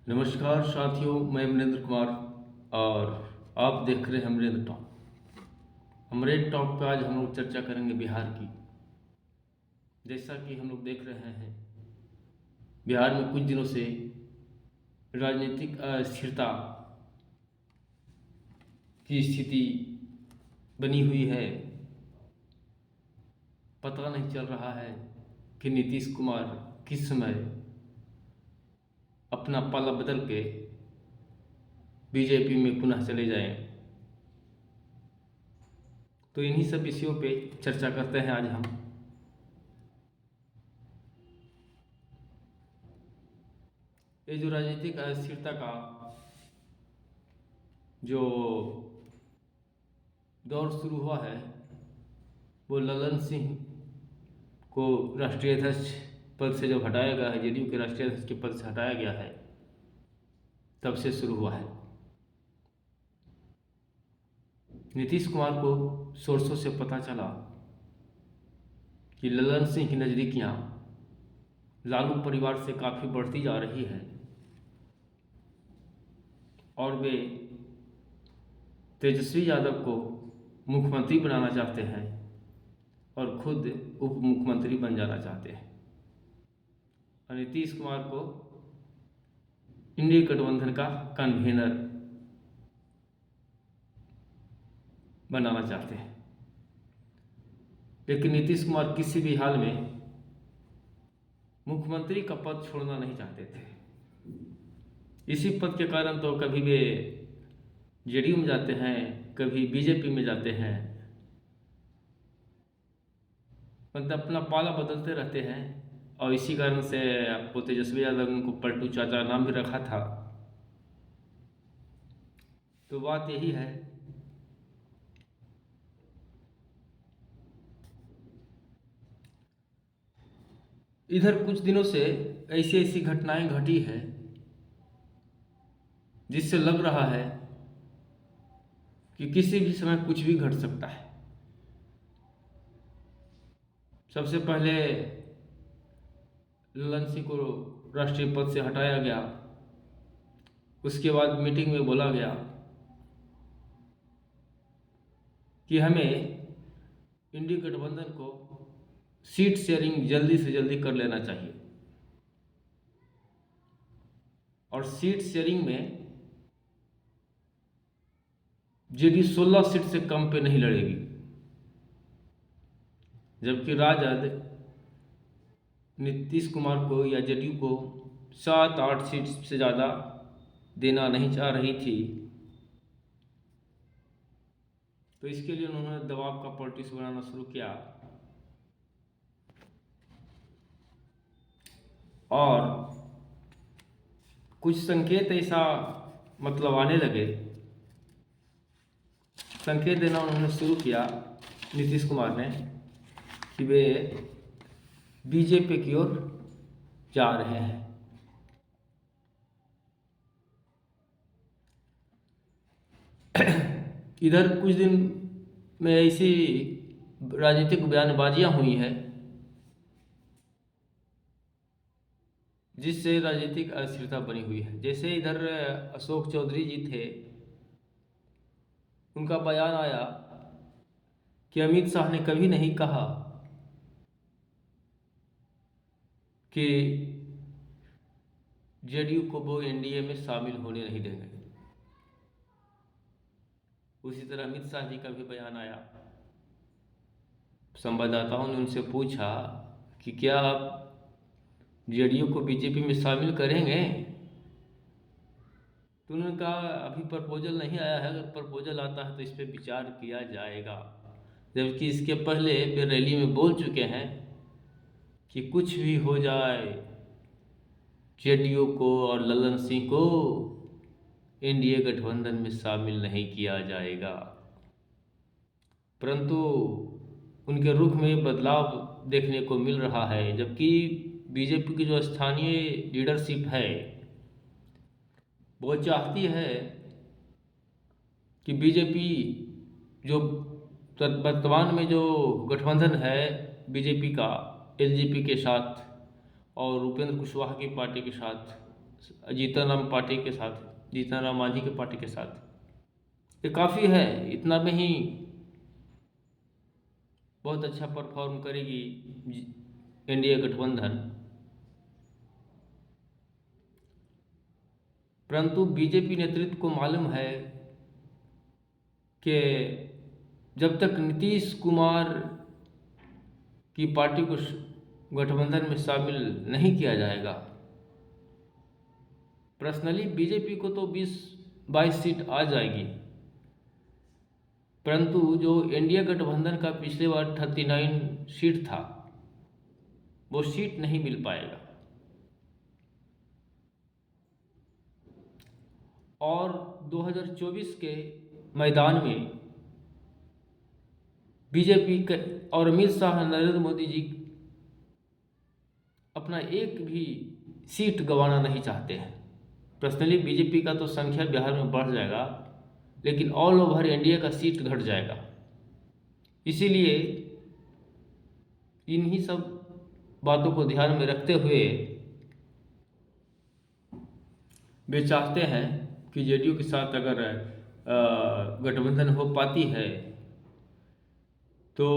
नमस्कार साथियों, मैं अमरेंद्र कुमार और आप देख रहे हैं अमरेंद्र टॉक। अमरेंद्र टॉक पे आज हम लोग चर्चा करेंगे बिहार की। जैसा कि हम लोग देख रहे हैं, बिहार में कुछ दिनों से राजनीतिक अस्थिरता की स्थिति बनी हुई है। पता नहीं चल रहा है कि नीतीश कुमार किस समय अपना पाला बदल के बीजेपी में पुनः चले जाएं। तो इन्हीं सब विषयों पे चर्चा करते हैं आज हम। ये जो राजनीतिक अस्थिरता का जो दौर शुरू हुआ है, वो ललन सिंह को राष्ट्रीय अध्यक्ष पद से जब हटाया गया है, जेडीयू के राष्ट्रीय अध्यक्ष के पद से हटाया गया है, तब से शुरू हुआ है। नीतीश कुमार को सोर्सों से पता चला कि ललन सिंह की नज़दीकियां लालू परिवार से काफ़ी बढ़ती जा रही है और वे तेजस्वी यादव को मुख्यमंत्री बनाना चाहते हैं और खुद उप मुख्यमंत्री बन जाना चाहते हैं और नीतीश कुमार को इंडिया गठबंधन का कन्वीनर बनाना चाहते हैं। लेकिन नीतीश कुमार किसी भी हाल में मुख्यमंत्री का पद छोड़ना नहीं चाहते थे। इसी पद के कारण तो कभी वे जेडीयू में जाते हैं, कभी बीजेपी में जाते हैं, मतलब अपना पाला बदलते रहते हैं। और इसी कारण से आपको तेजस्वी यादव ने उनको पलटू चाचा नाम भी रखा था। तो बात यही है, इधर कुछ दिनों से ऐसी ऐसी घटनाएं घटी है जिससे लग रहा है कि किसी भी समय कुछ भी घट सकता है। सबसे पहले ललन सिंह को राष्ट्रीय पद से हटाया गया। उसके बाद मीटिंग में बोला गया कि हमें इंडिया गठबंधन को सीट शेयरिंग जल्दी से जल्दी कर लेना चाहिए और सीट शेयरिंग में जेडीयू 16 सीट से कम पे नहीं लड़ेगी, जबकि राजद नीतीश कुमार को या जेडीयू को 7-8 सीट से ज़्यादा देना नहीं चाह रही थी। तो इसके लिए उन्होंने दबाव का पॉलिटिक्स बनाना शुरू किया और कुछ संकेत ऐसा मतलब आने लगे, संकेत देना उन्होंने शुरू किया नीतीश कुमार ने कि वे बीजेपी की ओर जा रहे हैं। इधर कुछ दिन में ऐसी राजनीतिक बयानबाजियां हुई है जिससे राजनीतिक अस्थिरता बनी हुई है। जैसे इधर अशोक चौधरी जी थे, उनका बयान आया कि अमित शाह ने कभी नहीं कहा कि जेडीयू को वो एनडीए में शामिल होने नहीं देंगे। उसी तरह अमित शाह जी का भी बयान आया। संवाददाताओं ने उनसे पूछा कि क्या आप जेडीयू को बीजेपी में शामिल करेंगे? तो उन्होंने कहा अभी प्रपोजल नहीं आया है, अगर प्रपोजल आता है तो इस पर विचार किया जाएगा। जबकि इसके पहले वे रैली में बोल चुके हैं कि कुछ भी हो जाए, जेडीयू को और ललन सिंह को एनडीए गठबंधन में शामिल नहीं किया जाएगा। परंतु उनके रुख में बदलाव देखने को मिल रहा है, जबकि बीजेपी की जो स्थानीय लीडरशिप है वो चाहती है कि बीजेपी जो वर्तमान में जो गठबंधन है बीजेपी का एलजेपी के साथ और उपेंद्र कुशवाहा की पार्टी के साथ जीतन राम पार्टी के साथ, जीतन राम मांझी के पार्टी के साथ। ये काफ़ी है, इतना में ही बहुत अच्छा परफॉर्म करेगी एनडीए गठबंधन। परंतु बीजेपी नेतृत्व को मालूम है कि जब तक नीतीश कुमार की पार्टी को गठबंधन में शामिल नहीं किया जाएगा, पर्सनली बीजेपी को तो 20-22 सीट आ जाएगी, परंतु जो एनडीए गठबंधन का पिछले बार 39 सीट था, वो सीट नहीं मिल पाएगा। और 2024 के मैदान में बीजेपी और अमित शाह, नरेंद्र मोदी जी अपना एक भी सीट गंवाना नहीं चाहते हैं। पर्सनली बीजेपी का तो संख्या बिहार में बढ़ जाएगा, लेकिन ऑल ओवर एनडीए का सीट घट जाएगा। इसीलिए इन्हीं सब बातों को ध्यान में रखते हुए वे चाहते हैं कि जेडीयू के साथ अगर गठबंधन हो पाती है तो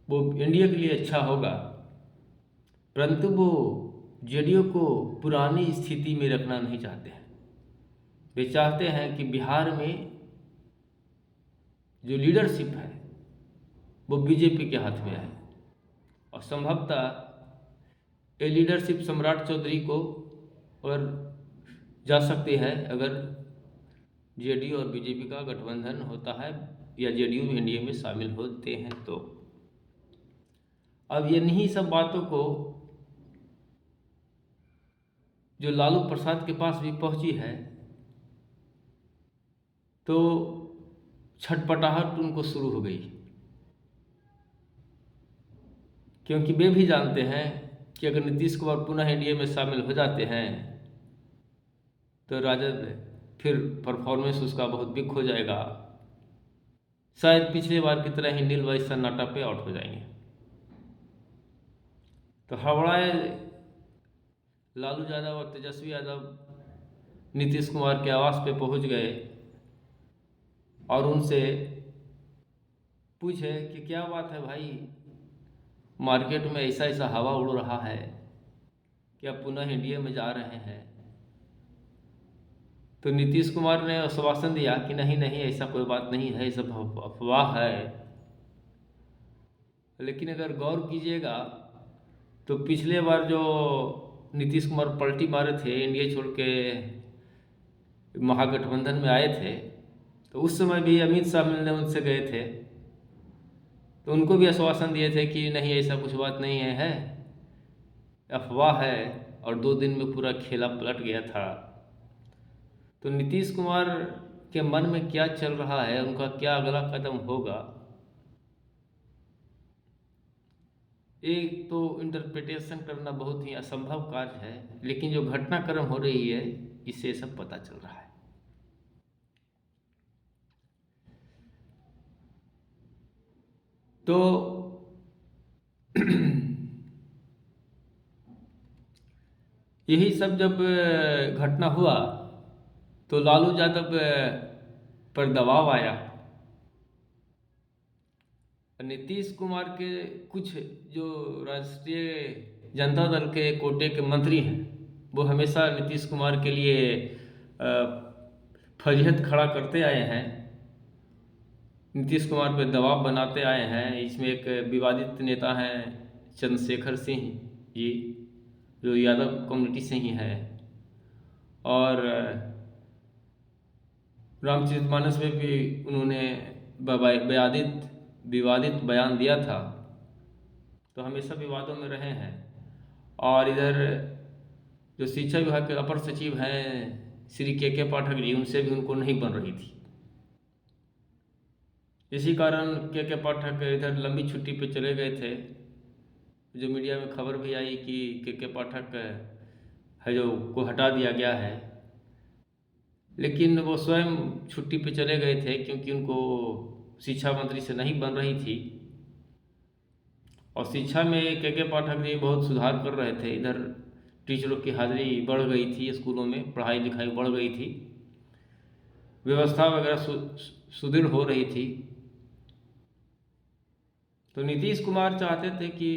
वो एनडीए के लिए अच्छा होगा, परंतु वो जेडीयू को पुरानी स्थिति में रखना नहीं चाहते हैं। वे चाहते हैं कि बिहार में जो लीडरशिप है वो बीजेपी के हाथ में है, और संभवतः ये लीडरशिप सम्राट चौधरी को और जा सकती है अगर जेडीयू और बीजेपी का गठबंधन होता है या जेडीयू एनडीए में शामिल होते हैं तो। अब इन्हीं सब बातों को जो लालू प्रसाद के पास भी पहुंची है तो छटपटाहट उनको शुरू हो गई, क्योंकि वे भी जानते हैं कि अगर नीतीश कुमार पुनः एनडीए में शामिल हो जाते हैं तो राजद फिर परफॉर्मेंस उसका बहुत वीक हो जाएगा, शायद पिछले बार की तरह ही नीलवाई सन्नाटा पे आउट हो जाएंगे। तो हवड़ाए लालू यादव और तेजस्वी यादव नीतीश कुमार के आवास पे पहुंच गए और उनसे पूछे कि क्या बात है भाई, मार्केट में ऐसा ऐसा हवा उड़ रहा है कि आप पुनः एनडीए में जा रहे हैं। तो नीतीश कुमार ने आश्वासन दिया कि नहीं नहीं, ऐसा कोई बात नहीं है, सब अफवाह है। लेकिन अगर गौर कीजिएगा तो पिछले बार जो नीतीश कुमार पलटी मारे थे, एनडीए छोड़ के महागठबंधन में आए थे, तो उस समय भी अमित शाह मिलने उनसे गए थे, तो उनको भी आश्वासन दिए थे कि नहीं ऐसा कुछ बात नहीं है, अफवाह है, और 2 दिन में पूरा खेला पलट गया था। तो नीतीश कुमार के मन में क्या चल रहा है, उनका क्या अगला कदम होगा, एक तो इंटरप्रिटेशन करना बहुत ही असंभव कार्य है, लेकिन जो घटनाक्रम हो रही है इससे सब पता चल रहा है। तो यही सब जब घटना हुआ तो लालू यादव पर दबाव आया। नीतीश कुमार के कुछ जो राष्ट्रीय जनता दल के कोटे के मंत्री हैं वो हमेशा नीतीश कुमार के लिए फजीहत खड़ा करते आए हैं, नीतीश कुमार पर दबाव बनाते आए हैं। इसमें एक विवादित नेता हैं चंद्रशेखर सिंह जी, जो यादव कम्युनिटी से ही है, और रामचरितमानस में भी उन्होंने विवादित बयान दिया था, तो हमेशा विवादों में रहे हैं। और इधर जो शिक्षा विभाग के अपर सचिव हैं श्री के पाठक जी, उनसे भी उनको नहीं बन रही थी। इसी कारण के पाठक इधर लंबी छुट्टी पे चले गए थे, जो मीडिया में खबर भी आई कि के पाठक है जो को हटा दिया गया है, लेकिन वो स्वयं छुट्टी पे चले गए थे क्योंकि उनको शिक्षा मंत्री से नहीं बन रही थी। और शिक्षा में के पाठक जी बहुत सुधार कर रहे थे, इधर टीचरों की हाजिरी बढ़ गई थी, स्कूलों में पढ़ाई लिखाई बढ़ गई थी, व्यवस्था वगैरह सुदृढ़ हो रही थी। तो नीतीश कुमार चाहते थे कि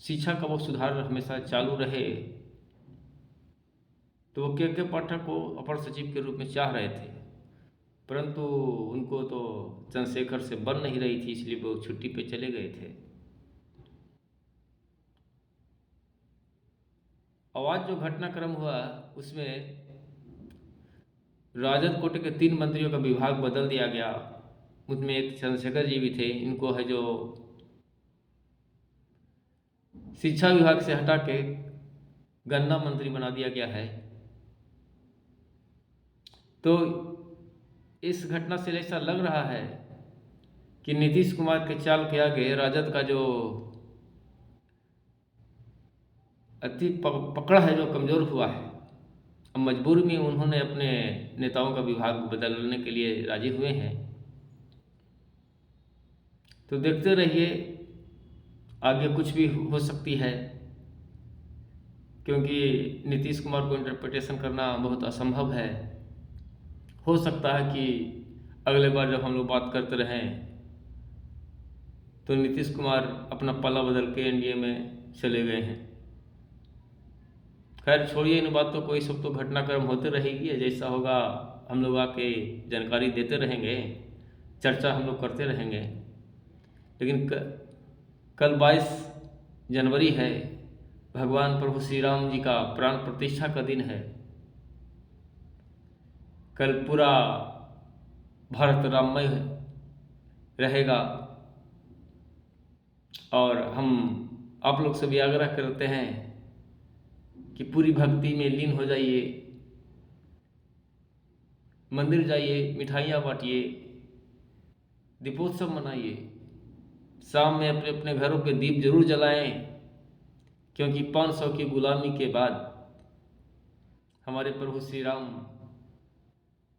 शिक्षा का वो सुधार हमेशा चालू रहे, तो वो के पाठक को अपर सचिव के रूप में चाह रहे थे, परंतु उनको तो चंद्रशेखर से बन नहीं रही थी, इसलिए वो छुट्टी पे चले गए थे। और आज जो घटनाक्रम हुआ उसमें राजद कोटे के 3 मंत्रियों का विभाग बदल दिया गया। उसमें एक चंद्रशेखर जी भी थे, इनको है जो शिक्षा विभाग से हटा के गन्ना मंत्री बना दिया गया है। तो इस घटना से ऐसा लग रहा है कि नीतीश कुमार के चाल के आगे राजद का जो अति पकड़ है जो कमज़ोर हुआ है। अब मजबूरी में उन्होंने अपने नेताओं का विभाग बदलने के लिए राजी हुए हैं। तो देखते रहिए, आगे कुछ भी हो सकती है, क्योंकि नीतीश कुमार को इंटरप्रिटेशन करना बहुत असंभव है। हो सकता है कि अगले बार जब हम लोग बात करते रहें तो नीतीश कुमार अपना पल्ला बदल के एनडीए में चले गए हैं। खैर छोड़िए इन बातों को, ये सब तो घटनाक्रम होते रहेगी, जैसा होगा हम लोग आके जानकारी देते रहेंगे, चर्चा हम लोग करते रहेंगे। लेकिन कल 22 जनवरी है, भगवान प्रभु श्री राम जी का प्राण प्रतिष्ठा का दिन है। कल पूरा भारत राममय रहेगा और हम आप लोग से भी आग्रह करते हैं कि पूरी भक्ति में लीन हो जाइए, मंदिर जाइए, मिठाइयाँ बांटिए, दीपोत्सव मनाइए, शाम में अपने अपने घरों पे दीप जरूर जलाएं, क्योंकि 500 की गुलामी के बाद हमारे प्रभु श्री राम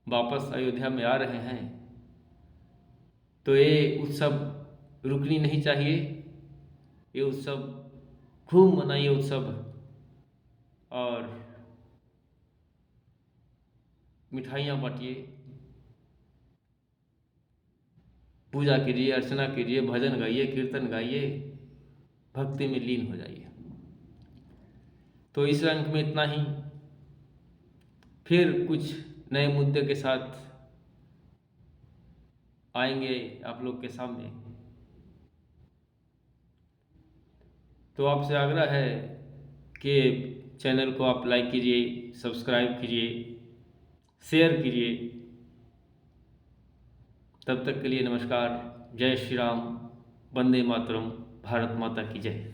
वापस अयोध्या में आ रहे हैं। तो ये उत्सव रुकनी नहीं चाहिए, ये उत्सव खूब मनाइए उत्सव, और मिठाइयाँ बांटिए, पूजा कीजिए, अर्चना कीजिए, भजन गाइए, कीर्तन गाइए, भक्ति में लीन हो जाइए। तो इस अंक में इतना ही, फिर कुछ नए मुद्दे के साथ आएंगे आप लोग के सामने। तो आपसे आग्रह है कि चैनल को आप लाइक कीजिए, सब्सक्राइब कीजिए, शेयर कीजिए। तब तक के लिए नमस्कार, जय श्री राम, वंदे मातरम, भारत माता की जय।